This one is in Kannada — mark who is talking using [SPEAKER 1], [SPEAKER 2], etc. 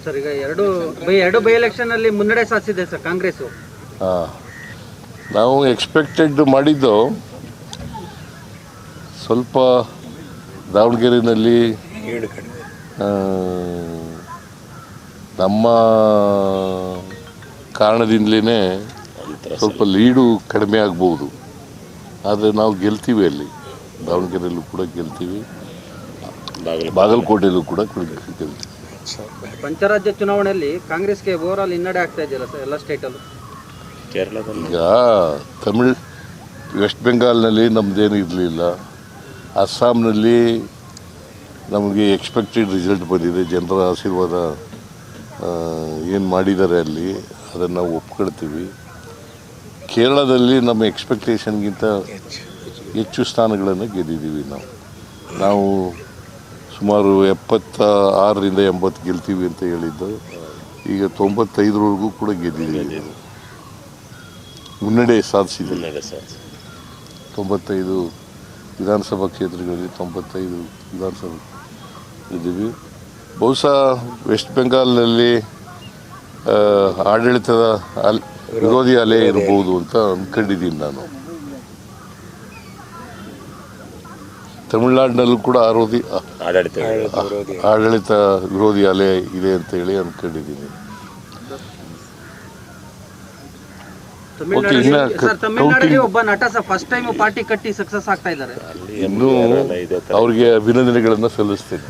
[SPEAKER 1] ಸರ್ ಈಗ ಎರಡು ಬೈ ಎಲೆಕ್ಷನ್ ಅಲ್ಲಿ ಮುನ್ನಡೆ ಸಾಧಿಸಿದೆ ಸರ್ ಕಾಂಗ್ರೆಸ್.
[SPEAKER 2] ನಾವು ಎಕ್ಸ್ಪೆಕ್ಟೆಡ್ ಮಾಡಿದ್ದು ಸ್ವಲ್ಪ ದಾವಣಗೆರೆಯಲ್ಲಿ ನಮ್ಮ ಕಾರಣದಿಂದಲೇ ಸ್ವಲ್ಪ ಲೀಡು ಕಡಿಮೆ ಆಗ್ಬೋದು. ಆದರೆ ನಾವು ಗೆಲ್ತೀವಿ, ಅಲ್ಲಿ ದಾವಣಗೆರೆಯಲ್ಲೂ ಕೂಡ ಗೆಲ್ತೀವಿ, ಬಾಗಲಕೋಟೆಯಲ್ಲೂ ಕೂಡ ಗೆಲ್ತೀವಿ.
[SPEAKER 1] ಪಂಚರಾಜ್ಯ ಚುನಾವಣೆಯಲ್ಲಿ ಕಾಂಗ್ರೆಸ್ಗೆ ಓವರಾಲ್ ಹಿನ್ನಡೆ ಆಗ್ತಾ ಇದೆಯಲ್ಲ ಸರ್ ಎಲ್ಲ ಸ್ಟೇಟಲ್ಲೂ.
[SPEAKER 2] ಈಗ ವೆಸ್ಟ್ ಬೆಂಗಾಲ್ನಲ್ಲಿ ನಮ್ಮದೇನು ಇರಲಿಲ್ಲ, ಅಸ್ಸಾಂನಲ್ಲಿ ನಮಗೆ ಎಕ್ಸ್ಪೆಕ್ಟೆಡ್ ರಿಸಲ್ಟ್ ಬಂದಿದೆ. ಜನರ ಆಶೀರ್ವಾದ ಏನು ಮಾಡಿದ್ದಾರೆ ಅಲ್ಲಿ ಅದನ್ನು ನಾವು ಒಪ್ಕೊಳ್ತೀವಿ. ಕೇರಳದಲ್ಲಿ ನಮ್ಮ ಎಕ್ಸ್ಪೆಕ್ಟೇಷನ್ಗಿಂತ ಹೆಚ್ಚು ಸ್ಥಾನಗಳನ್ನು ಗೆದ್ದಿದ್ದೀವಿ. ನಾವು ಸುಮಾರು 76ರಿಂದ 80 ಗೆಲ್ತೀವಿ ಅಂತ ಹೇಳಿದ್ದು, ಈಗ 95ರವರೆಗೂ ಕೂಡ ಗೆದ್ದಿದ್ದೀವಿ, ಮುನ್ನಡೆ ಸಾಧಿಸಿದ್ದೀವಿ. 95 ವಿಧಾನಸಭಾ ಕ್ಷೇತ್ರಗಳಲ್ಲಿ 95 ವಿಧಾನಸಭೆ ಇದ್ದೀವಿ. ಬಹುಶಃ ವೆಸ್ಟ್ ಬೆಂಗಾಲ್ನಲ್ಲಿ ಆಡಳಿತದ ವಿರೋಧಿ ಅಲೆ ಇರ್ಬೋದು ಅಂತ ಅಂದ್ಕೊಂಡಿದ್ದೀನಿ ನಾನು. ತಮಿಳುನಾಡಿನಲ್ಲೂ ಕೂಡ ಆಡಳಿತ ವಿರೋಧಿ ಅಲೆ ಇದೆ ಅಂತ ಹೇಳಿ ಅಂದ್ಕೊಂಡಿದ್ದೀನಿ.
[SPEAKER 1] ತಮಿಳುನಾಡಲ್ಲಿ ಒಬ್ಬ ನಟ ಫಸ್ಟ್ ಟೈಮ್ ಪಾರ್ಟಿ ಕಟ್ಟಿ ಸಕ್ಸಸ್ ಆಗ್ತಾ ಇದ್ದಾರೆ.
[SPEAKER 2] ಇನ್ನೂ ಅವ್ರಿಗೆ ಅಭಿನಂದನೆಗಳನ್ನು ಸಲ್ಲಿಸ್ತೇನೆ.